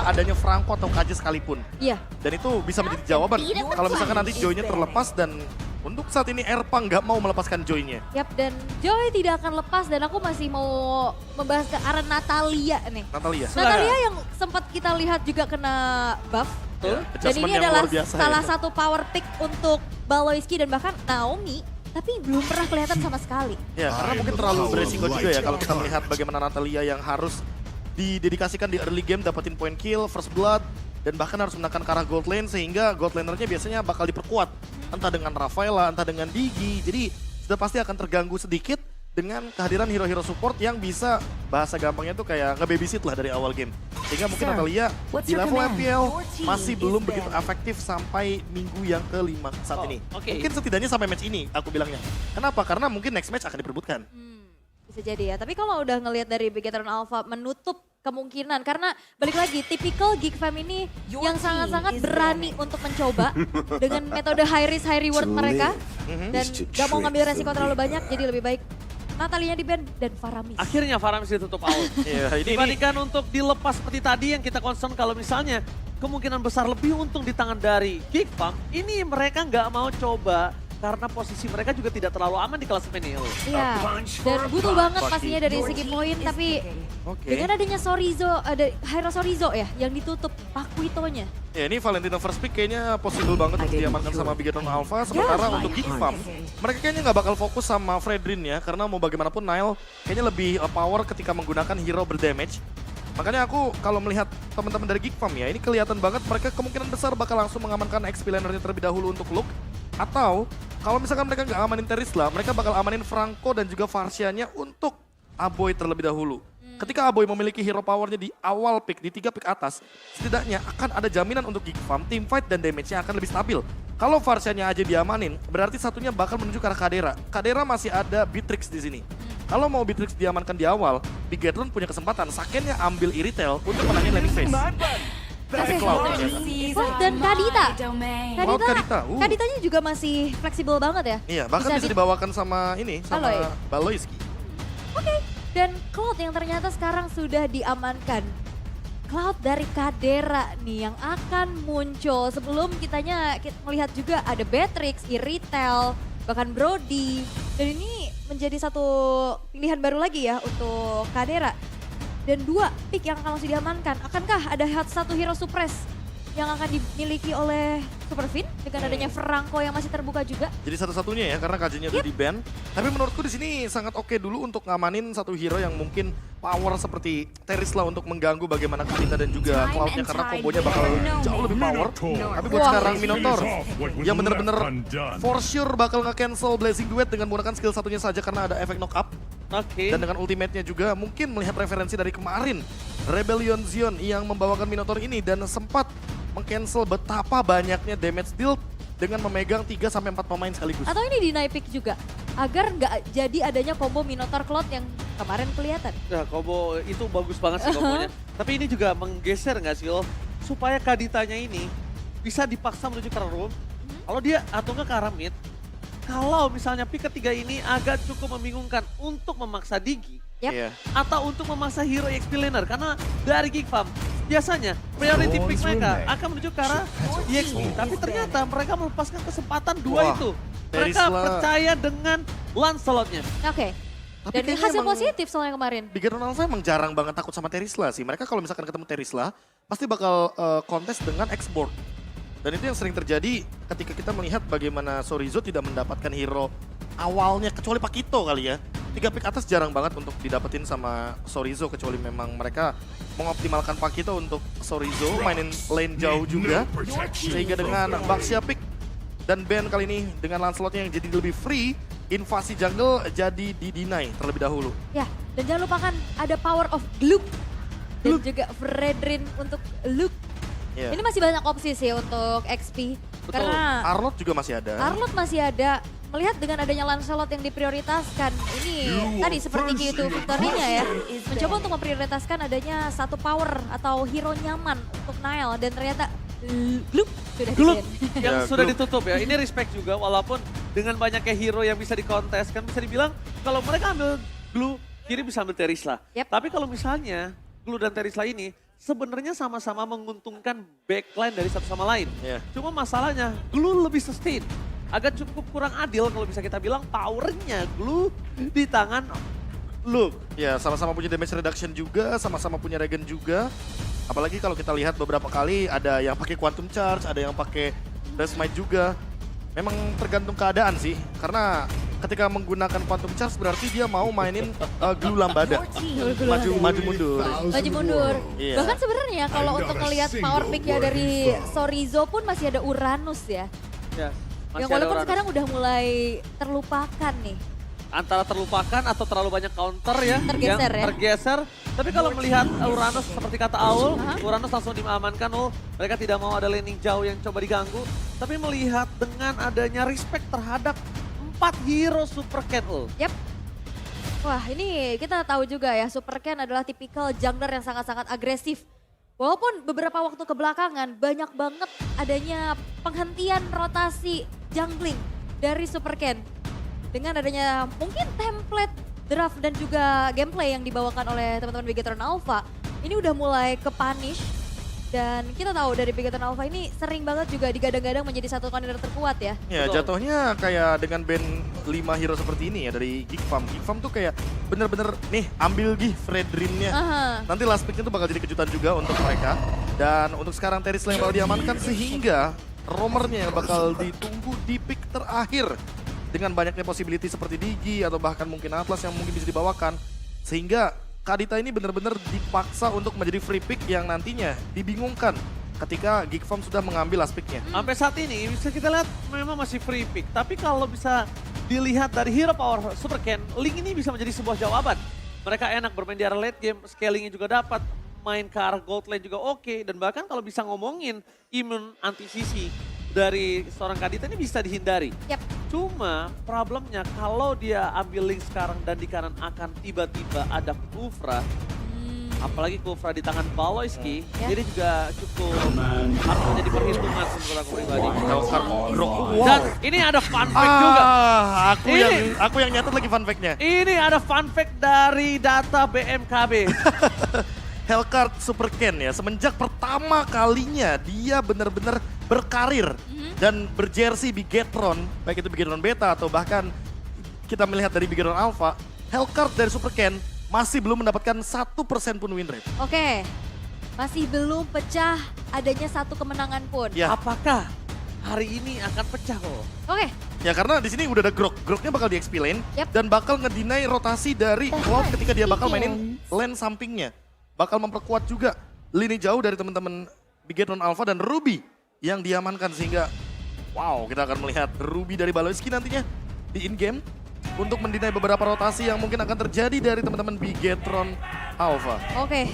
adanya Franco atau KJ sekalipun. Iya. Dan itu bisa menjadi jawaban kalau misalkan nanti Joy-nya terlepas dan untuk saat ini Erpang nggak mau melepaskan Joy-nya. Yap, dan Joy tidak akan lepas dan aku masih mau membahas ke arah Natalia nih. Natalia. Natalia yang sempat kita lihat juga kena buff. Ya, Dan adjustment ini yang adalah luar biasa salah ya. satu power pick untuk Baloiski dan bahkan Naomi. Tapi belum pernah kelihatan sama sekali. Ya, karena mungkin terlalu beresiko juga ya kalau kita melihat bagaimana Natalia yang harus didedikasikan di early game, dapetin point kill, first blood, dan bahkan harus menekan ke arah gold lane sehingga gold lanernya biasanya bakal diperkuat. Entah dengan Rafaela, entah dengan Digi, jadi sudah pasti akan terganggu sedikit dengan kehadiran hero-hero support yang bisa bahasa gampangnya tuh kayak nge-babysit lah dari awal game. Sehingga mungkin Natalia di level FPL masih belum begitu efektif sampai minggu yang kelima saat ini. Mungkin setidaknya sampai match ini aku bilangnya. Kenapa? Karena mungkin next match akan diperebutkan. Bisa jadi ya, tapi kalau udah ngelihat dari Bigetron Alpha menutup kemungkinan karena balik lagi typical Geek Fam ini yang sangat-sangat berani untuk mencoba dengan metode high risk high reward mereka dan gak mau ngambil resiko terlalu banyak, jadi lebih baik Natalinya di ban dan Faramis. Akhirnya Faramis ditutup out. Dibandingkan untuk dilepas seperti tadi yang kita concern kalau misalnya kemungkinan besar lebih untung di tangan dari Geek Fam, ini mereka nggak mau coba karena posisi mereka juga tidak terlalu aman di klasemen ini. Iya, dan butuh banget pastinya dari segi poin, tapi dengan adanya Sorizo, ada Hyro Sorizo ya yang ditutup Pakuitonya. Ya ini Valentino first pick kayaknya possible banget untuk diamankan sama Bigetron Alpha. Sementara untuk Geek Fam, mereka kayaknya nggak bakal fokus sama Fredrin ya. Karena mau bagaimanapun Nile kayaknya lebih power ketika menggunakan hero berdamage. Makanya aku kalau melihat teman-teman dari Geek Fam ya, ini kelihatan banget mereka kemungkinan besar bakal langsung mengamankan XP lanernya terlebih dahulu untuk Luke. Atau kalau misalkan mereka nggak amanin Terisla, mereka bakal amanin Franco dan juga Farsianya untuk Aboy terlebih dahulu. Ketika Aboy memiliki hero powernya di awal pick, di 3 pick atas, setidaknya akan ada jaminan untuk Geek Fam, teamfight dan damage-nya akan lebih stabil. Kalau Farsianya aja diamanin, berarti satunya bakal menuju ke arah Kadera. Kadera masih ada Beatrix di sini. Kalau mau Beatrix diamankan di awal, Bigetron punya kesempatan, Sakennya ambil Iritel untuk menangin landing phase. Tapi Cloud Dan Kadita. Kadita. Kaditanya juga masih fleksibel banget ya. Iya, bahkan bisa dibawakan sama ini, sama Baloiski. Oke, dan Cloud yang ternyata sekarang sudah diamankan. Cloud dari Kadera nih yang akan muncul. Sebelum kita melihat juga ada Beatrix, Iritel, bahkan Brody. Dan ini menjadi satu pilihan baru lagi ya untuk Kadera. Dan 2 pick yang akan langsung diamankan. Akankah ada satu hero suppress yang akan dimiliki oleh Superfin dengan adanya Franco yang masih terbuka juga? Jadi satu-satunya ya, karena KJ-nya udah di-ban. Tapi menurutku di sini sangat oke dulu untuk ngamanin satu hero yang mungkin power seperti Terisla untuk mengganggu bagaimana Kadita dan juga Cloud-nya karena kombonya bakal jauh lebih power. Tapi buat sekarang Minotaur yang bener-bener for sure bakal nge-cancel Blazing Duet dengan menggunakan skill satunya saja karena ada efek knock up. Dan dengan ultimate-nya juga mungkin melihat referensi dari kemarin Rebellion Zion yang membawakan Minotaur ini dan sempat meng-cancel betapa banyaknya damage deal dengan memegang 3-4 pemain sekaligus. Atau ini deny pick juga agar nggak jadi adanya combo Minotaur Cloud yang kemarin kelihatan. Ya combo itu bagus banget sih kombonya. Tapi ini juga menggeser nggak sih supaya Kaditanya ini bisa dipaksa menuju ke room. Kalau dia atau nggak ke arah mid. Kalau misalnya pick ketiga ini agak cukup membingungkan untuk memaksa Digi. Atau untuk memaksa hero XP laner. Karena dari Geek Fam biasanya priority pick mereka akan menuju ke arah EXP. Tapi ternyata mereka melepaskan kesempatan 2 itu. Mereka percaya dengan Lancelot-nya. Oke. Dan hasil positif soalnya kemarin. Bigetron Alpha emang jarang banget takut sama Terisla sih. Mereka kalau misalkan ketemu Terisla pasti bakal kontes dengan export. Dan itu yang sering terjadi ketika kita melihat bagaimana Sorizo tidak mendapatkan hero awalnya, kecuali Pakito kali ya. 3 pick atas jarang banget untuk didapetin sama Sorizo, kecuali memang mereka mengoptimalkan Pakito untuk Sorizo, mainin lane jauh juga. Sehingga dengan Baxia pick dan ban kali ini dengan Lancelot-nya yang jadi lebih free, invasi jungle jadi di-deny terlebih dahulu. Ya, dan jangan lupakan ada power of Gloop. Dan juga Fredrin untuk Luke. Ini masih banyak opsi sih untuk XP. Karena Arlott juga masih ada. Arlott masih ada. Melihat dengan adanya Lancelot yang diprioritaskan, ini tadi seperti Q2 Victory-nya ya. Mencoba untuk memprioritaskan adanya satu power atau hero nyaman untuk Nile. Dan ternyata Gloop sudah yang sudah ditutup ya. Ini respect juga walaupun dengan banyaknya hero yang bisa dikontes. Kan bisa dibilang kalau mereka ambil Glue, kiri bisa ambil Terisla. Tapi kalau misalnya Glue dan Terisla ini sebenarnya sama-sama menguntungkan backline dari satu sama lain. Iya. Cuma masalahnya Glue lebih sustain. Agak cukup kurang adil kalau bisa kita bilang powernya Glue di tangan Luke. Ya, sama-sama punya damage reduction juga, sama-sama punya regen juga. Apalagi kalau kita lihat beberapa kali ada yang pakai Quantum Charge, ada yang pakai Blast Might juga. Memang tergantung keadaan sih, karena ketika menggunakan Quantum Charge berarti dia mau mainin Glue Lambada. Maju mundur. Maju mundur. Iya. Bahkan sebenarnya kalau untuk ngelihat power pick-nya dari Sorizo pun masih ada Uranus ya. Ya, Yang masih ada walaupun Uranus. sekarang udah mulai terlupakan nih. Antara terlupakan atau terlalu banyak counter ya. Tergeser yang ya. tergeser. Tapi kalau melihat Uranus seperti kata Aul, Uranus langsung diamankan. Mereka tidak mau ada laning jauh yang coba diganggu. Tapi melihat dengan adanya respect terhadap 4 hero Super Cat Yap. Wah ini kita tahu juga ya Super Ken adalah tipikal jungler yang sangat-sangat agresif. Walaupun beberapa waktu kebelakangan banyak banget adanya penghentian rotasi jungling dari Super Ken. Dengan adanya mungkin template draft dan juga gameplay yang dibawakan oleh teman-teman Bigetron Alpha. Ini udah mulai ke-punish. Dan kita tahu dari Bigetron Alpha ini sering banget juga digadang-gadang menjadi satu kontender terkuat ya. Ya, Betul. jatuhnya kayak dengan band 5 hero seperti ini ya dari Geek Farm. Geek Farm tuh kayak bener-bener nih ambil Fredrin-nya. Nanti last pick-nya tuh bakal jadi kejutan juga untuk mereka. Dan untuk sekarang Teris yang bakal diamankan sehingga romernya yang bakal ditunggu di pick terakhir. Dengan banyaknya possibility seperti Digi atau bahkan mungkin Atlas yang mungkin bisa dibawakan. Sehingga Kadita ini benar-benar dipaksa untuk menjadi free pick yang nantinya dibingungkan ketika Geek Farm sudah mengambil last pick-nya. Sampai saat ini bisa kita lihat memang masih free pick. Tapi kalau bisa dilihat dari hero power Super Ken, Link ini bisa menjadi sebuah jawaban. Mereka enak bermain di arah late game, scalingnya juga dapat. Main ke arah gold lane juga oke. Dan bahkan kalau bisa ngomongin imun anti-CC dari seorang Kadita ini bisa dihindari. Yap. Cuma problemnya kalau dia ambil Link sekarang dan di kanan akan tiba-tiba ada Kufra. Apalagi Kufra di tangan Baloyski, Ya. jadi juga cukup harus menjadi perhitungan menurut aku pribadi. Dan ini ada fun fact juga. Aku yang nyatet lagi fun fact-nya. Ini ada fun fact dari data BMKB. Hellcard Super Ken ya, semenjak pertama kalinya dia benar-benar berkarir dan berjersey Bigetron, baik itu Bigetron Beta atau bahkan kita melihat dari Bigetron Alpha, Hellcard dari Super Ken masih belum mendapatkan 1% pun win rate. Oke, masih belum pecah adanya satu kemenangan pun. Ya. Apakah hari ini akan pecah kok? Oke, Ya karena di sini udah ada Grok, Groknya bakal di XP lane Yap. dan bakal ngedinai rotasi dari Cloud ketika dia bakal mainin lane sampingnya. Bakal memperkuat juga lini jauh dari teman-teman Bigetron Alpha dan Ruby yang diamankan sehingga wow kita akan melihat Ruby dari Baloyski nantinya di in-game untuk mendinai beberapa rotasi yang mungkin akan terjadi dari teman-teman Bigetron Alpha. oke.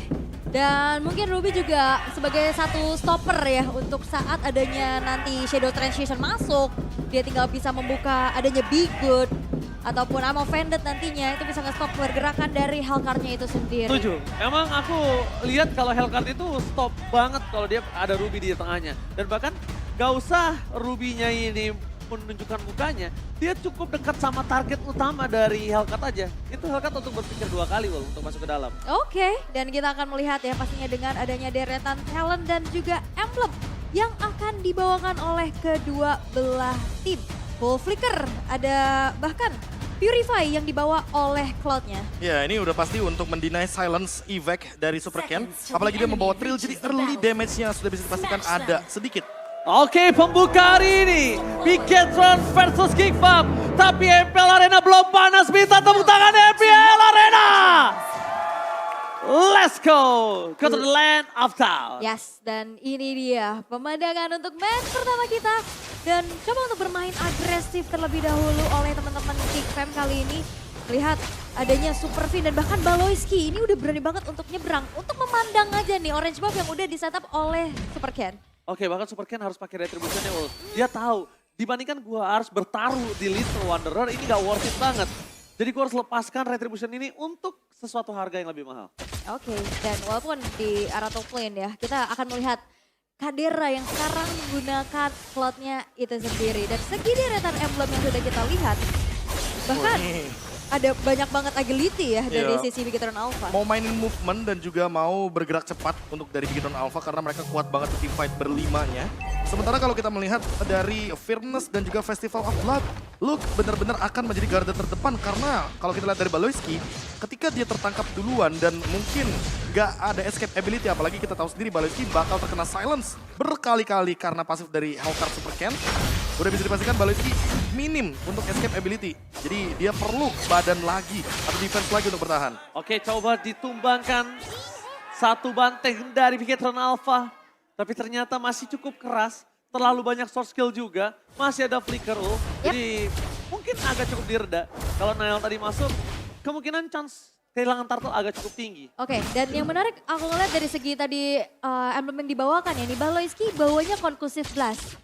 Dan mungkin Ruby juga sebagai satu stopper ya untuk saat adanya nanti Shadow Transition masuk. Dia tinggal bisa membuka adanya Be Good ataupun I'm Offended nantinya itu bisa nge-stop pergerakan dari Hellcard-nya itu sendiri. Setuju. Emang aku lihat kalau Hellcard itu stop banget kalau dia ada Ruby di tengahnya. Dan bahkan gak usah Ruby-nya ini menunjukkan mukanya, dia cukup dekat sama target utama dari Hellcard aja. Itu Hellcard untuk berpikir 2 kali untuk masuk ke dalam. Oke, dan kita akan melihat ya pastinya dengan adanya deretan talent dan juga emblem yang akan dibawakan oleh kedua belah tim. Ball Flicker, ada bahkan Purify yang dibawa oleh Cloud-nya. Ya ini udah pasti untuk mendinai silence evac dari Super Ken. Apalagi dia membawa Trill jadi early damage-nya sudah bisa dipastikan ada sedikit. Oke, pembuka hari ini Bigetron versus Geek Farm. Tapi MPL Arena belum panas, minta tepuk tangan MPL Arena. Let's go to the land of town. Yes, dan ini dia pemandangan untuk match pertama kita. Dan coba untuk bermain agresif terlebih dahulu oleh teman-teman Geek Fam kali ini. Lihat adanya Super Fin dan bahkan Baloyski ini udah berani banget untuk nyebrang. Untuk memandang aja nih orange buff yang udah di-setup oleh Super Ken. Oke, bahkan Super Ken harus pakai retribution-nya, Ul. Dia tahu, dibandingkan gua harus bertaruh di Little Wanderer, ini gak worth it banget. Jadi gua harus lepaskan retribution ini untuk sesuatu harga yang lebih mahal. Oke, dan walaupun di arah top lane ya, kita akan melihat Kadera yang sekarang menggunakan slotnya itu sendiri. Dan segi deretan emblem yang sudah kita lihat, bahkan ada banyak banget agility ya dari Iya. sisi Bigetron Alpha. Mau mainin movement dan juga mau bergerak cepat untuk dari Bigetron Alpha karena mereka kuat banget di teamfight berlimanya. Sementara kalau kita melihat dari Fierceness dan juga Festival of Blood, Luke benar-benar akan menjadi garda terdepan karena kalau kita lihat dari Baloyski, ketika dia tertangkap duluan dan mungkin nggak ada escape ability, apalagi kita tahu sendiri Baloyski bakal terkena silence berkali-kali karena pasif dari Hellcard Super Ken. Udah bisa dipastikan Baloyski minim untuk escape ability. Jadi dia perlu badan lagi atau defense lagi untuk bertahan. Oke, coba ditumbangkan satu banteng dari Bigetron Alpha. Tapi ternyata masih cukup keras, terlalu banyak short skill juga. Masih ada flicker ul, jadi mungkin agak cukup direda. Kalau Nail tadi masuk, kemungkinan chance kehilangan turtle agak cukup tinggi. Oke, dan yang menarik aku ngeliat dari segi tadi emblem yang dibawakan ya, nih Baloyski bawanya Conclusive Blast.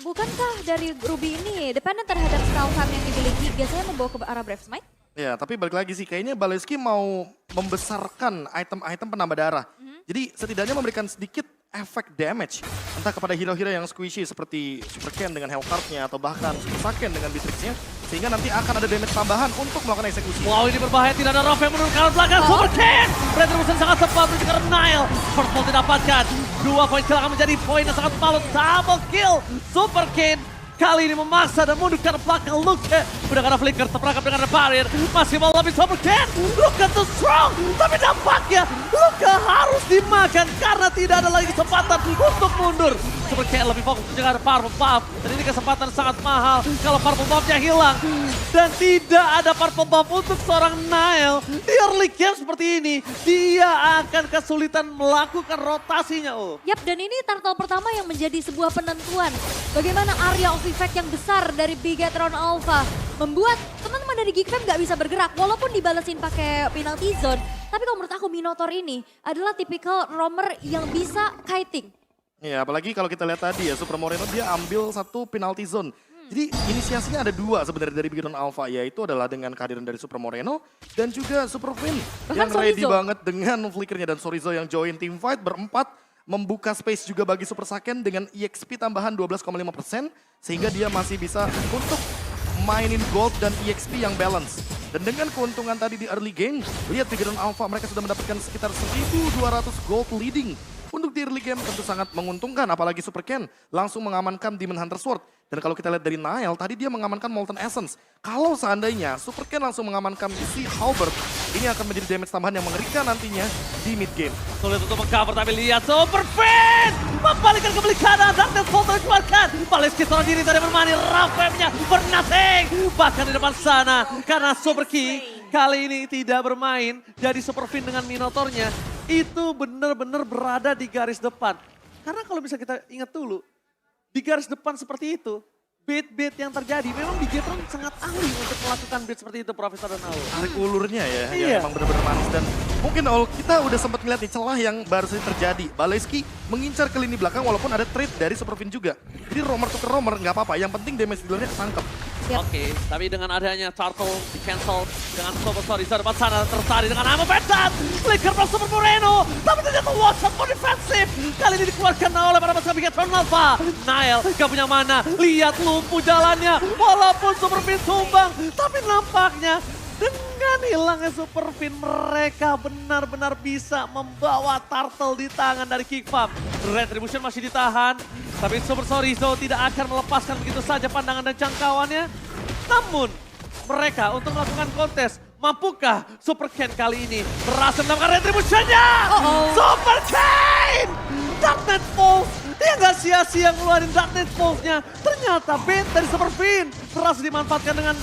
Bukankah dari Ruby ini dependent terhadap style farm yang dimiliki biasanya membawa ke arah Brave Smite? Ya, tapi balik lagi sih, kayaknya Baloyski mau membesarkan item-item penambah darah. Jadi setidaknya memberikan sedikit efek damage. Entah kepada hero-hero yang squishy seperti Super Ken dengan Hellcard-nya atau bahkan Super Saken dengan Beatrix-nya. Sehingga nanti akan ada damage tambahan untuk melakukan eksekusi. Wow, ini berbahaya, tidak ada Rof yang menurunkan belakang. Super Ken! Retribution sangat tepat menuju ke Nile. First ball didapatkan. 2 poin kill akan menjadi poin yang sangat malut. Double kill. Super Ken kali ini memaksa dan mundur ke belakang Luke. Udah ada flicker, terperangkap dengan barrier. Masih mau lebih Super Ken. Luke too strong. Tapi dampaknya Luke harus dimakan karena tidak ada lagi kesempatan untuk mundur. Super Ken lebih fokus menjaga Purple Buff. Dan ini kesempatan sangat mahal kalau Purple Buff-nya hilang. Dan tidak ada Purple Buff untuk seorang Nile. Di early game seperti ini, dia akan kesulitan melakukan rotasinya. Yap, dan ini turtle pertama yang menjadi sebuah penentuan. Bagaimana area of effect yang besar dari Bigetron Alpha membuat teman-teman dari Geekfam nggak bisa bergerak walaupun dibalesin pakai penalty zone. Tapi kalau menurut aku Minotaur ini adalah tipikal roamer yang bisa kiting. Ya, apalagi kalau kita lihat tadi ya, Super Moreno dia ambil satu penalty zone. Jadi inisiasinya ada dua sebenarnya dari Bigetron Alpha, yaitu adalah dengan kehadiran dari Super Moreno dan juga Super Vin yang ready Sorizo banget dengan flickernya dan Sorizo yang join team fight berempat. Membuka space juga bagi Super Saken dengan EXP tambahan 12,5% sehingga dia masih bisa untuk mainin gold dan EXP yang balance. Dan dengan keuntungan tadi di early game, lihat Bigetron Alpha mereka sudah mendapatkan sekitar 1.200 gold leading. Untuk di early game tentu sangat menguntungkan, apalagi Super Ken langsung mengamankan Demon Hunter Sword. Dan kalau kita lihat dari Nile, tadi dia mengamankan Molten Essence. Kalau seandainya Super Ken langsung mengamankan si Halberd, ini akan menjadi damage tambahan yang mengerikan nantinya di mid game. Sulit untuk mengcover, tapi lihat Super Fin! Membalikkan ke belik kanan, Darkness Bolt dikeluarkan. Baleski seorang diri dari bermain, Rafemnya bernothing. Bahkan di depan sana, karena Super King kali ini tidak bermain. Jadi Super Fin dengan Minotaurnya itu benar-benar berada di garis depan. Karena kalau bisa kita ingat dulu, di garis depan seperti itu, bait-bait yang terjadi, memang Bigetron sangat ahli untuk melakukan bait seperti itu, Profesor dan Aul. Tarik ulurnya ya, Iya. yang emang benar-benar manis. Dan mungkin kita udah sempat ngeliat nih celah yang baru saja terjadi. Baleski mengincar ke lini belakang walaupun ada trade dari Superfin juga. Jadi roamer tuh ke roamer nggak apa-apa, yang penting damage di luarnya ketangkep. Yap. Oke, tapi dengan adanya Turtle di cancel dengan Super Story di depan sana tertarik dengan Amo Pentan. Flicker plus Super Moreno, tapi ternyata one shot for defensive. Kali ini dikeluarkan oleh para pasukan Bigetron Alpha. Nile gak punya mana, lihat lumpuh jalannya. Walaupun Super Fin tumbang, tapi nampaknya dengan hilangnya Super Fin mereka benar-benar bisa membawa Turtle di tangan dari Geekfam. Retribution masih ditahan, tapi Super Sorizo tidak akan melepaskan begitu saja pandangan dan jangkauannya. Namun mereka untuk melakukan kontes, mampukah Super Ken kali ini berhasil mendapatkan retributionnya? Super Ken! Darknet Pulse, dia nggak sia-sia ngeluarin Darknet Pulse-nya. Ternyata bait dari Super Fin berhasil dimanfaatkan dengan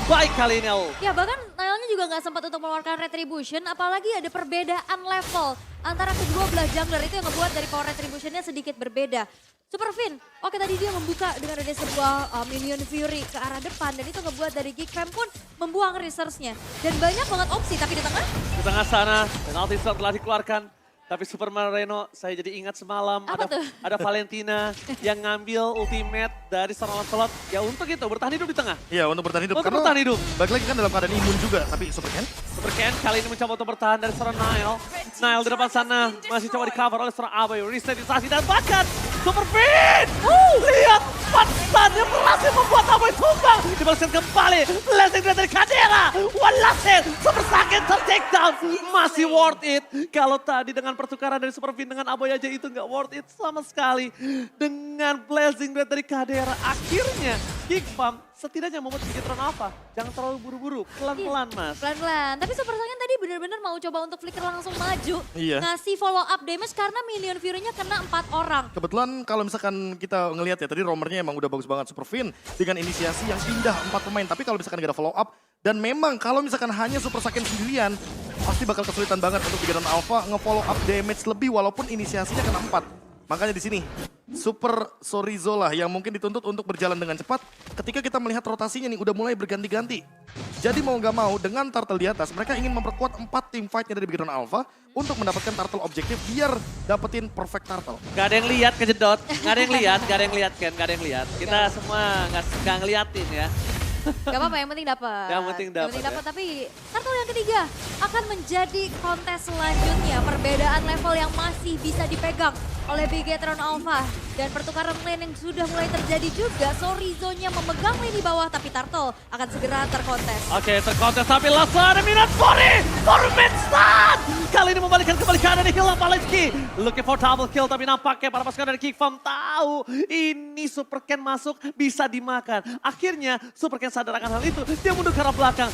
baik kali ini. Ya bahkan Nile-nya juga nggak sempat untuk mengeluarkan retribution, apalagi ada perbedaan level antara kedua belah jungler itu yang ngebuat dari power retributionnya sedikit berbeda. Super Fin, oke tadi dia membuka dengan ada sebuah minion fury ke arah depan dan itu ngebuat dari Geekfam pun membuang resource-nya. Dan banyak banget opsi, tapi di tengah Di tengah sana, penalti shot telah dikeluarkan. Tapi Super Moreno, saya jadi ingat semalam Apa tuh? ada Valentina yang ngambil ultimate dari seorang Lancelot. Ya untuk itu, bertahan hidup di tengah. Iya, untuk bertahan hidup. Untuk Karena bertahan hidup. balik lagi kan dalam keadaan imun juga, tapi Super Ken Super Ken kali ini mencoba untuk bertahan dari seorang Nile. Nile di depan sana masih coba di cover oleh seorang Abai. Resetisasi dan bahkan Super Fin! Lihat 4 Dan yang berhasil membuat Aboy tumbang. Dibalaskan kembali. Blessing dari Kadera. One last hit. Super sakit ter-takedown. Masih worth it. Kalau tadi dengan pertukaran dari Super Fin dengan Aboy aja itu nggak worth it sama sekali. Dengan blessing dari Kadera. Akhirnya Geek Farm setidaknya membuat Bigetron Alpha. Jangan terlalu buru-buru. Pelan-pelan mas. Pelan-pelan. Tapi Super Saiyan tadi benar-benar mau coba untuk flicker langsung maju. Iya. Ngasih follow up damage karena minion Fury-nya kena 4 orang. Kebetulan kalau misalkan kita ngelihat ya, tadi roamernya emang udah bagus banget Super Fin dengan inisiasi yang pindah 4 pemain. Tapi kalau misalkan gak ada follow up, dan memang kalau misalkan hanya Super Saiyan sendirian, pasti bakal kesulitan banget untuk Bigetron Alpha nge-follow up damage lebih walaupun inisiasinya kena 4. Makanya di sini Super Sorizo lah yang mungkin dituntut untuk berjalan dengan cepat ketika kita melihat rotasinya nih udah mulai berganti-ganti. Jadi mau gak mau dengan turtle di atas mereka ingin memperkuat 4 tim fightnya dari Bigetron Alpha untuk mendapatkan turtle objektif biar dapetin perfect turtle. Gak ada yang lihat kejedot, gak ada yang lihat, gak ada yang lihat Ken, gak ada yang lihat. Kita semua gak ngeliatin ya. Gak apa-apa, yang penting dapat. Yang penting dapat ya. Tapi turtle yang ketiga akan menjadi kontes selanjutnya. Perbedaan level yang masih bisa dipegang oleh Bigetron Alpha. Dan pertukaran lane yang sudah mulai terjadi juga. Sorizo-nya memegang lini bawah tapi Turtle akan segera terkontes. Oke, terkontes tapi langsung ada minat Torment Stun! Kali ini membalikkan kembali keadaan di Hill Apalesky. Looking for double kill tapi nampaknya para pasukan dari Geek Farm tahu ini Super Ken masuk bisa dimakan. Akhirnya Super Ken sadar akan hal itu, dia mundur ke arah belakang.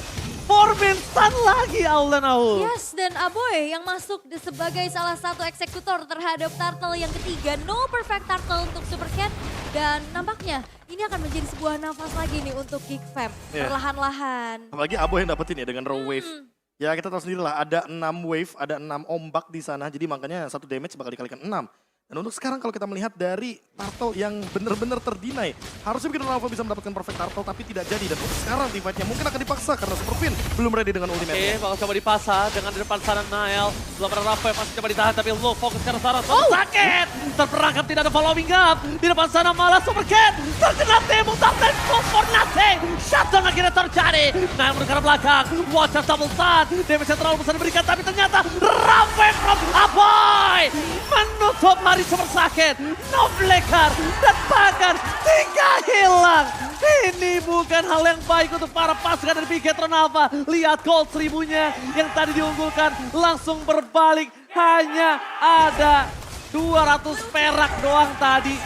Torment Stun lagi Aulan Aul. Yes, dan Aboy yang masuk sebagai salah satu eksekutor terhadap Turtle yang ketiga. No perfect Turtle untuk Super Ken. Dan nampaknya ini akan menjadi sebuah nafas lagi nih untuk Geek Fam. Yeah. Perlahan-lahan. Apalagi Aboy yang dapetin ya dengan raw wave. Ya kita tahu sendiri lah ada 6 wave, ada 6 ombak di sana. Jadi makanya 1 damage bakal dikalikan 6. Dan untuk sekarang kalau kita melihat dari Turtle yang benar-benar terdinai. Harusnya Bigetron Alpha bisa mendapatkan perfect Turtle tapi tidak jadi. Dan untuk sekarang team fight-nya mungkin akan dipaksa karena Super Fin belum ready dengan ultimate. Oke, bakal coba dipasang dengan di depan sana Nael. Belum ada Rafa yang masih coba ditahan tapi low fokus ke arah sana. Sakit! Terperangkap tidak ada following up. Di depan sana malah Super Ken. Terkena tembok tapi for nothing. Shutdown akhirnya terjadi. Nael mundur ke arah belakang. Watch out double stun. Damage yang terlalu besar diberikan tapi ternyata Rafa from Aboy menutup lari Super Saiyan. No flicker dan bahkan 3 hilang. Ini bukan hal yang baik untuk para pasukan dari Bigetron Alpha. Lihat gold 1000-nya yang tadi diunggulkan langsung berbalik. Hanya ada 200 perak doang tadi.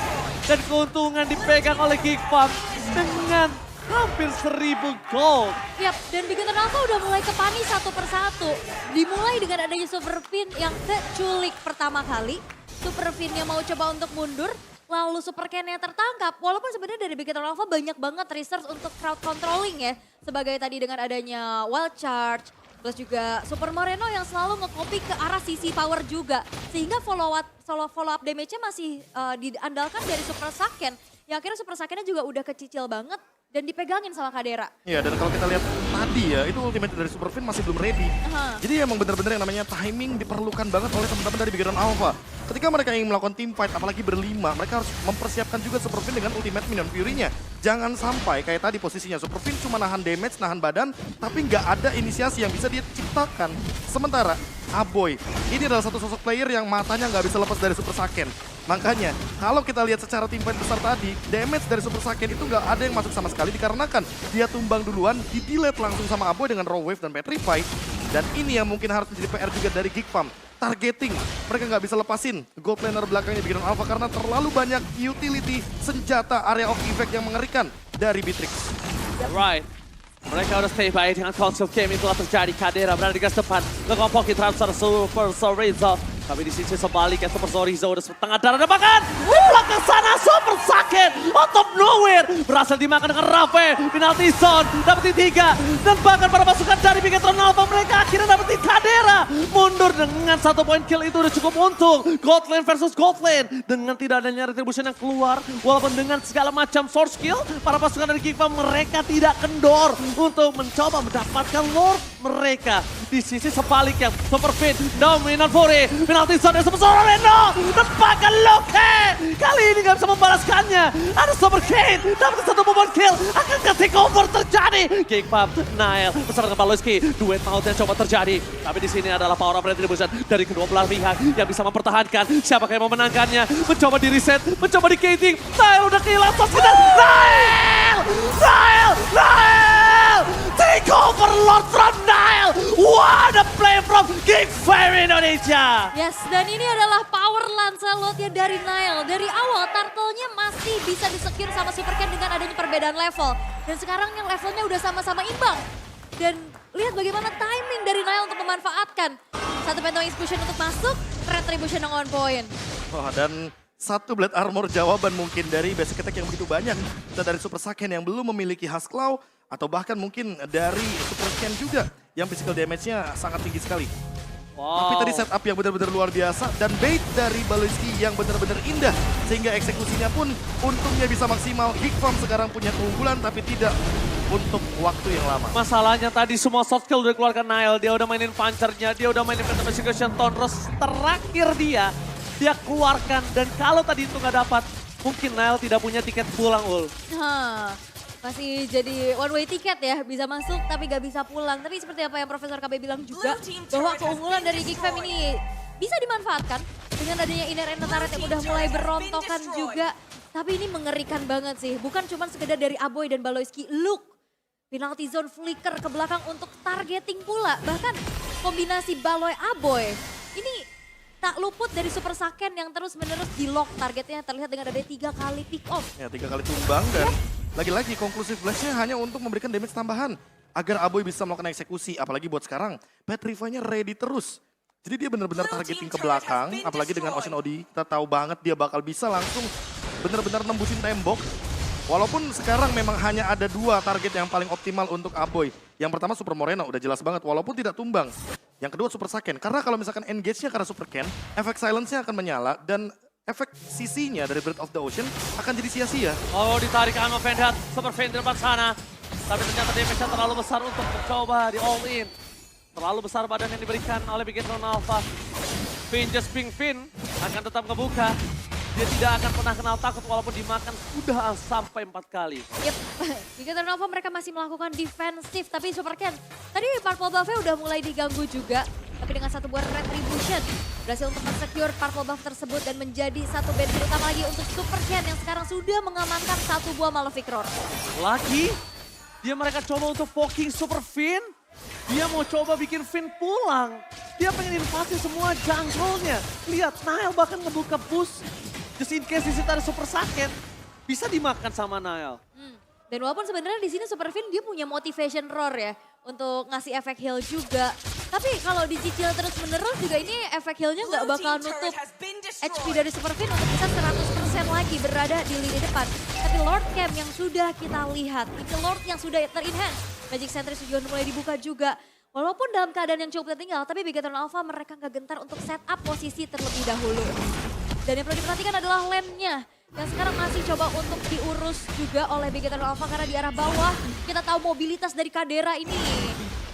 Dan keuntungan dipegang oleh Geek Farm dengan hampir 1000 gold. Yap, dan Bigetron Alpha udah mulai kepani satu persatu. Dimulai dengan adanya Super Fin yang keculik pertama kali. Super Fin-nya mau coba untuk mundur. Lalu Super Ken-nya tertangkap. Walaupun sebenarnya dari Bigetron Alpha banyak banget research untuk crowd controlling ya. Sebagai tadi dengan adanya Wild Charge. Plus juga Super Moreno yang selalu nge-copy ke arah sisi power juga. Sehingga follow up damage-nya masih diandalkan dari Super Saiyan. Yang akhirnya Super Saiyan-nya juga udah kecicil banget. Dan dipegangin sama Kadera. Iya, dan kalau kita lihat tadi ya, itu ultimate dari Super Fin masih belum ready. Jadi emang benar-benar yang namanya timing diperlukan banget oleh teman-teman dari Bigetron Alpha. Ketika mereka ingin melakukan team fight, apalagi berlima, mereka harus mempersiapkan juga Super Fin dengan ultimate minion Fury-nya. Jangan sampai kayak tadi posisinya Super Fin cuma nahan damage, nahan badan, tapi nggak ada inisiasi yang bisa dia ciptakan. Sementara Aboy, ini adalah satu sosok player yang matanya nggak bisa lepas dari Super Saiyan. Makanya, kalau kita lihat secara tim fight besar tadi, damage dari Super Saiyan itu nggak ada yang masuk sama sekali dikarenakan dia tumbang duluan, di-delete langsung sama Aboy dengan Raw Wave dan Petrify. Dan ini yang mungkin harus menjadi PR juga dari Geek Farm. Targeting, mereka nggak bisa lepasin gold laner belakangnya Bigetron Alpha karena terlalu banyak utility senjata area of effect yang mengerikan dari Beatrix. Right. Mereka udah stay by dengan konsol game itulah terjadi. Kadera berada di gas depan. Lakukan pocket transfer Super Sorizo. Tapi di sisi sebaliknya Super Sorizo udah setengah darah dan bahkan di belakang sana Super Saiyan out of nowhere berhasil dimakan dengan Rafe. Penalty zone dapetin 3 dan bahkan para pasukan dari Bigetron Alpha mereka akhirnya dapetin Kadera. Mundur dengan 1 point kill itu udah cukup untung. Gold lane versus gold lane dengan tidak adanya retribution yang keluar walaupun dengan segala macam source kill para pasukan dari Geek Farm mereka tidak kendor untuk mencoba mendapatkan Lord mereka. Di sisi sebaliknya Super Fin dominant Fury penalty zone yang sebesar Reno dan bahkan Loke kali ini nggak bisa membalaskannya. Ada Super Kane, dapat satu momen kill. Akankah takeover terjadi? King Pump, Nile bersama dengan Baloyski. Duet maut yang coba terjadi. Tapi di sini adalah power of retribution dari kedua belah pihak yang bisa mempertahankan. Siapakah yang memenangkannya? Mencoba di reset, mencoba di gating. Nile udah kehilangan Toskidan. Nile! Takeover Lord from Nile! What a play from King Fire Indonesia! Yes, dan ini adalah power Lancelot yang dari Nile. Dari awal turtle-nya masih bisa disecure sama Super Ken dengan adanya perbedaan level. Dan sekarang yang levelnya udah sama-sama imbang. Dan lihat bagaimana timing dari Nile untuk memanfaatkan. Satu Phantom Explosion untuk masuk, Retribution yang on point. Wah, dan satu Blade Armor jawaban mungkin dari basic attack yang begitu banyak. Dan dari Super Saiyan yang belum memiliki Husklaw. Atau bahkan mungkin dari Super Ken juga yang physical damage-nya sangat tinggi sekali. Tapi tadi setup yang benar-benar luar biasa dan bait dari Baloyski yang benar-benar indah. Sehingga eksekusinya pun untungnya bisa maksimal. Geekfarm sekarang punya keunggulan tapi tidak untuk waktu yang lama. Masalahnya tadi semua soft skill udah keluarkan Nile. Dia udah mainin punchernya, dia udah mainin Phantom Execution Tonros. Terakhir dia keluarkan. Dan kalau tadi itu nggak dapat, mungkin Nile tidak punya tiket pulang, Ul. Masih jadi one way ticket ya, bisa masuk tapi gak bisa pulang. Tapi seperti apa yang Profesor KB bilang juga, bahwa keunggulan dari Geekfam ini bisa dimanfaatkan dengan adanya inner and turret yang udah mulai berontokan juga. Tapi ini mengerikan banget sih, bukan cuma sekedar dari Aboy dan Baloyski. Look, penalty zone flicker ke belakang untuk targeting pula. Bahkan kombinasi Baloy Aboy ini tak luput dari Super Saiyan yang terus-menerus di-lock targetnya. Terlihat dengan ada 3 kali pick off. Ya, 3 kali tumbang dan lagi-lagi konklusif blast-nya hanya untuk memberikan damage tambahan. Agar Aboy bisa melakukan eksekusi, apalagi buat sekarang. Petrify-nya ready terus. Jadi dia benar-benar targeting ke belakang, apalagi dengan Ocean Odi. Kita tahu banget dia bakal bisa langsung benar-benar nembusin tembok. Walaupun sekarang memang hanya ada 2 target yang paling optimal untuk Aboy. Yang pertama Super Moreno, udah jelas banget, walaupun tidak tumbang. Yang kedua Super Saiyan, karena kalau misalkan engage-nya karena Super Ken, efek silence-nya akan menyala dan efek CC-nya dari Breath of the Ocean akan jadi sia-sia. Oh, ditarik ke Amo Vendat, Super Fan di depan sana. Tapi ternyata damage-nya terlalu besar untuk mencoba di all in. Terlalu besar badan yang diberikan oleh Bigetron Alpha. Finn just ping Finn akan tetap ngebuka. Dia tidak akan pernah kenal takut walaupun dimakan sudah sampai 4 kali. Yep, Bigetron Alpha mereka masih melakukan defensif, tapi Super Ken tadi Purple Buff-nya udah mulai diganggu juga. Tapi dengan satu buah Retribution, berhasil untuk men-secure Purple Buff tersebut dan menjadi satu benefit utama lagi untuk Super Ken yang sekarang sudah mengamankan satu buah Malefic Roar. Lagi, mereka coba untuk poking Super Finn. Dia mau coba bikin Finn pulang. Dia pengen invasi semua jungle-nya. Lihat, Nile bahkan ngebuka push. Just in case di situ ada Super Saiyan, bisa dimakan sama Nile. Dan walaupun sebenarnya di sini Super Finn dia punya motivation roar ya untuk ngasih efek heal juga. Tapi kalau dicicil terus-menerus juga ini efek healnya nggak bakal nutup HP dari Super Finn untuk bisa 100% lagi berada di lini depan. Tapi Lord Camp yang sudah kita lihat, ini Lord yang sudah ter-enhance. Magic Sentry juga mulai dibuka juga. Walaupun dalam keadaan yang cukup tertinggal, tapi Bigetron Alpha mereka nggak gentar untuk set up posisi terlebih dahulu. Dan yang perlu diperhatikan adalah lane-nya yang sekarang masih coba untuk diurus juga oleh Bigetron Alpha karena di arah bawah kita tahu mobilitas dari Kadera ini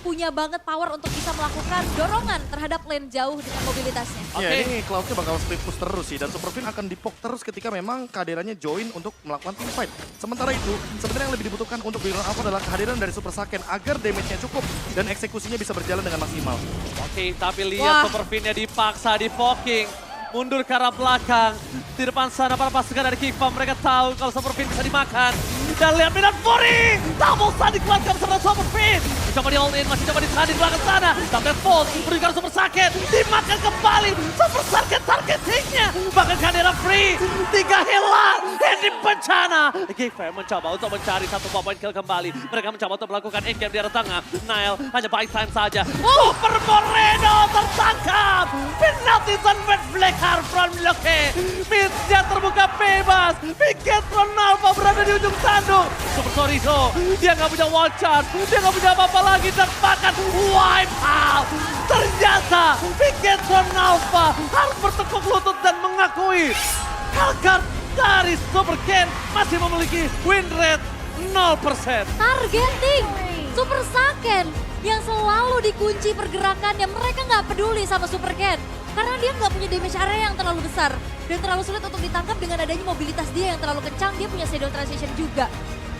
punya banget power untuk bisa melakukan dorongan terhadap lane jauh dengan mobilitasnya. Ya, ini Cloud-nya bakal split push terus sih dan Super Finn akan dipok terus ketika memang kehadirannya join untuk melakukan team fight. Sementara itu, sebenarnya yang lebih dibutuhkan untuk Bigetron Alpha adalah kehadiran dari Super Saiyan agar damage-nya cukup dan eksekusinya bisa berjalan dengan maksimal. Oke, tapi lihat Super Finn-nya dipaksa di poking. Mundur ke arah belakang. Di depan sana para pasukan dari Geekfarm mereka tahu kalau Super Finn bisa dimakan. Dan lihat Minat Fury. Double stun dikeluarkan bersama Super Finn. Coba di all in, masih coba ditahan di belakang sana. Tapi Fall berikan Super Saiyan. Dimakan kembali. Super Saiyan targetingnya. Bahkan Kadera free. 3 hilang. Ini bencana. Geekfarm mencoba untuk mencari satu point kill kembali. Mereka mencoba untuk melakukan endgame di arah tengah. Nile hanya buy time saja. Super Moreno tertangkap. Penalty zone red flag from Loke. Mid-nya terbuka bebas. Bigetron Alpha berada di ujung tanduk. Super Sorizo. Dia nggak punya wall charge. Dia nggak punya apa-apa lagi. Dan bahkan wipe out. Ternyata Bigetron Alpha harus bertekuk lutut dan mengakui Hellguard dari Super Ken masih memiliki win rate 0%. Targeting Super Saiyan yang selalu dikunci pergerakannya. Mereka nggak peduli sama Super Ken karena dia nggak punya damage area yang terlalu besar. dan terlalu sulit untuk ditangkap dengan adanya mobilitas dia yang terlalu kencang. Dia punya shadow transition juga.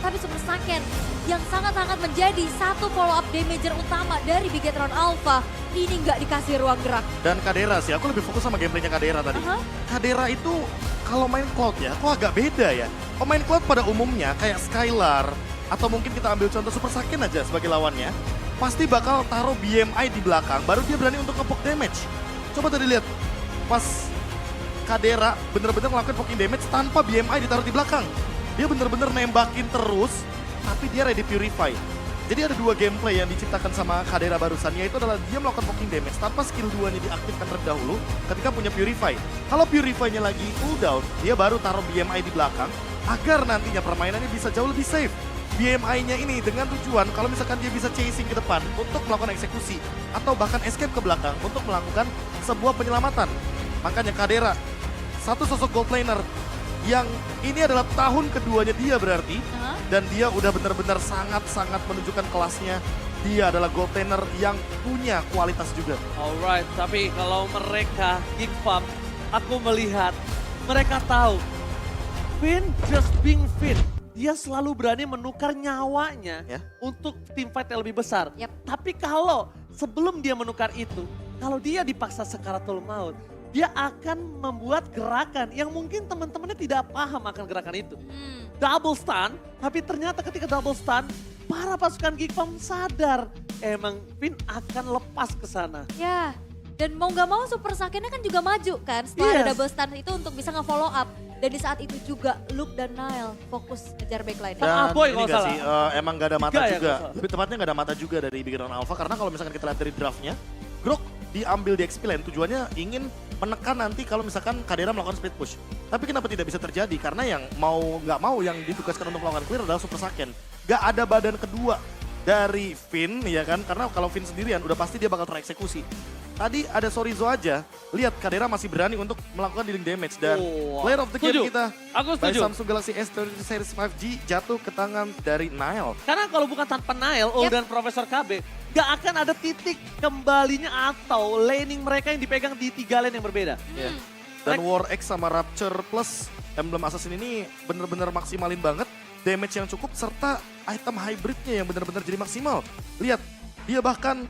Tapi Super Saiyan yang sangat-sangat menjadi satu follow up damager utama dari Bigetron Alpha ini nggak dikasih ruang gerak. Dan Kadera sih, aku lebih fokus sama gameplaynya Kadera tadi. Kadera itu kalau main Cloud ya, kok agak beda ya. Pemain Cloud pada umumnya kayak Skylar, atau mungkin kita ambil contoh Super Saiyan aja sebagai lawannya, pasti bakal taruh BMI di belakang, baru dia berani untuk nge-poke damage. Coba tadi lihat, pas Kadera bener-bener ngelakuin poking damage tanpa BMI ditaruh di belakang. Dia bener-bener nembakin terus, tapi dia ready purify. Jadi ada dua gameplay yang diciptakan sama Kadera barusan, yaitu adalah dia melakukan poking damage tanpa skill 2-nya diaktifkan terlebih dahulu ketika punya purify. Kalau purify-nya lagi cooldown, dia baru taruh BMI di belakang agar nantinya permainannya bisa jauh lebih safe. BMI-nya ini dengan tujuan kalau misalkan dia bisa chasing ke depan untuk melakukan eksekusi atau bahkan escape ke belakang untuk melakukan sebuah penyelamatan. Makanya Kadera, satu sosok gold laner yang ini adalah tahun keduanya dia berarti, dan dia udah benar-benar sangat-sangat menunjukkan kelasnya. Dia adalah gold laner yang punya kualitas juga. Alright, tapi kalau mereka Geek Farm, aku melihat mereka tahu Finn just being Finn. Dia selalu berani menukar nyawanya untuk tim fight yang lebih besar. Tapi kalau sebelum dia menukar itu, kalau dia dipaksa sekaratul maut, dia akan membuat gerakan yang mungkin teman-temannya tidak paham akan gerakan itu. Double stun, tapi ternyata ketika double stun, para pasukan Geek Farm sadar emang Finn akan lepas ke sana. Ya, dan mau nggak mau Super Saiyan kan juga maju kan setelah ada double stun itu untuk bisa nge-follow up. Dan di saat itu juga Luke dan Nile fokus ngejar backline. Dan Aboy ini kalau gak salah. sih, emang gak ada mata Tiga ya juga. kalau Lebih tepatnya gak ada mata juga dari Bigetron Alpha. Karena kalau misalkan kita lihat dari draftnya, Grok diambil di XP Lane tujuannya ingin menekan nanti kalau misalkan Kadera melakukan split push. Tapi kenapa tidak bisa terjadi? Karena yang mau nggak mau yang ditugaskan untuk melakukan clear adalah Super Saiyan. Gak ada badan kedua dari Finn ya kan, karena kalau Finn sendirian udah pasti dia bakal tereksekusi. Tadi ada Sorizo aja, lihat Kadera masih berani untuk melakukan dealing damage dan player of the game kita Aku by setuju. Samsung Galaxy S20 Series 5G jatuh ke tangan dari Nile. Karena kalau bukan tanpa Nile, dan Profesor KB, gak akan ada titik kembalinya atau laning mereka yang dipegang di 3 lane yang berbeda. Dan War X sama Rapture plus Emblem Assassin ini bener-bener maksimalin banget damage yang cukup serta item hybridnya yang bener-bener jadi maksimal. Lihat, dia bahkan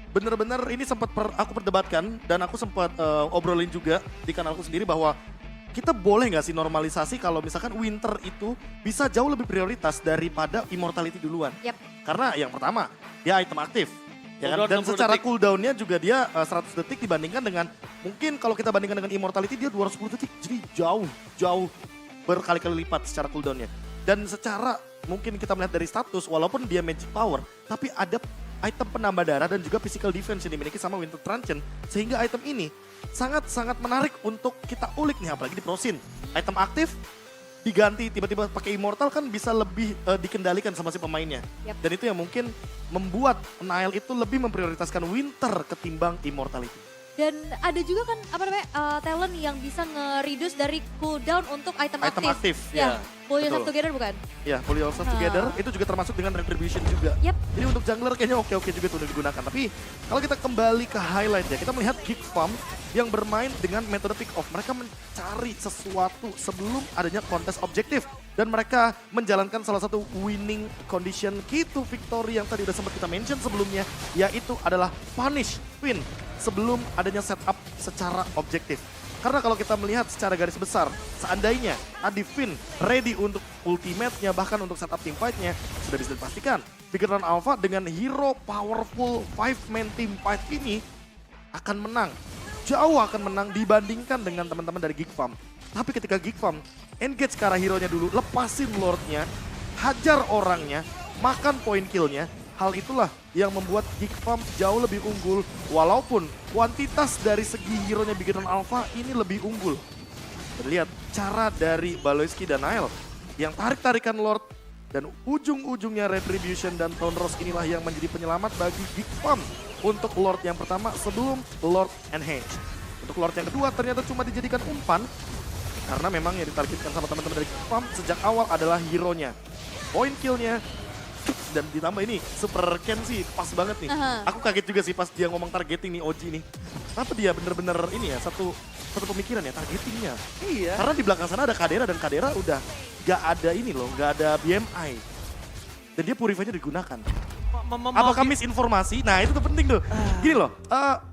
bener-bener ini sempat aku perdebatkan dan aku sempat obrolin juga di kanalku sendiri bahwa kita boleh nggak sih normalisasi kalau misalkan Winter itu bisa jauh lebih prioritas daripada Immortality duluan. Karena yang pertama, dia item aktif. Ya kan? Dan secara cooldownnya juga dia 100 detik dibandingkan dengan, mungkin kalau kita bandingkan dengan Immortality dia 210 detik. Jadi jauh berkali-kali lipat secara cooldownnya. Dan secara mungkin kita melihat dari status, walaupun dia magic power, tapi ada item penambah darah dan juga physical defense yang dimiliki sama Winter Truncheon. Sehingga item ini sangat-sangat menarik untuk kita ulik nih, apalagi di Prosin. Item aktif diganti tiba-tiba pakai Immortal kan bisa lebih dikendalikan sama si pemainnya. Dan itu yang mungkin membuat Nile itu lebih memprioritaskan Winter ketimbang Immortality. Dan ada juga kan talent yang bisa nge-reduce dari cooldown untuk item aktif. Pull Yourself Together bukan? Ya, Pull Yourself Together itu juga termasuk dengan Retribution juga. Jadi untuk jungler kayaknya oke-oke juga tuh udah digunakan. Tapi kalau kita kembali ke highlight ya, kita melihat Geek Farm yang bermain dengan metode pick off. Mereka mencari sesuatu sebelum adanya kontes objektif. Dan mereka menjalankan salah satu winning condition key to victory yang tadi udah sempat kita mention sebelumnya. Yaitu adalah punish Finn sebelum adanya setup secara objektif. Karena kalau kita melihat secara garis besar, seandainya tadi Finn ready untuk ultimate-nya, bahkan untuk setup team fight-nya, sudah bisa dipastikan Bigetron Alpha dengan hero powerful 5-man team fight ini akan menang. Jauh akan menang dibandingkan dengan teman-teman dari Geek Farm. Tapi ketika Geek Farm engage ke arah hero-nya dulu, lepasin Lord-nya, hajar orangnya, makan point kill-nya, hal itulah yang membuat Geek Farm jauh lebih unggul, walaupun kuantitas dari segi hero-nya Bigetron Alpha ini lebih unggul. Lihat cara dari Baloyski dan Nile yang tarik-tarikan Lord, dan ujung-ujungnya Retribution dan Thunderous inilah yang menjadi penyelamat bagi Geek Farm untuk Lord yang pertama sebelum Lord Enhance. Untuk Lord yang kedua ternyata cuma dijadikan umpan, karena memang yang ditargetkan sama teman-teman dari Geek Farm sejak awal adalah hero-nya. Point kill-nya dan ditambah ini Super Ken sih pas banget nih. Aku kaget juga sih pas dia ngomong targeting nih OG nih. Kenapa dia bener-bener ini ya, satu pemikiran ya targetingnya. Iya. Karena di belakang sana ada Kadera dan Kadera udah gak ada ini loh, gak ada BMI. Dan dia Purify-nya digunakan. Apakah misinformasi? Nah itu tuh penting tuh. Gini loh,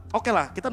oke lah kita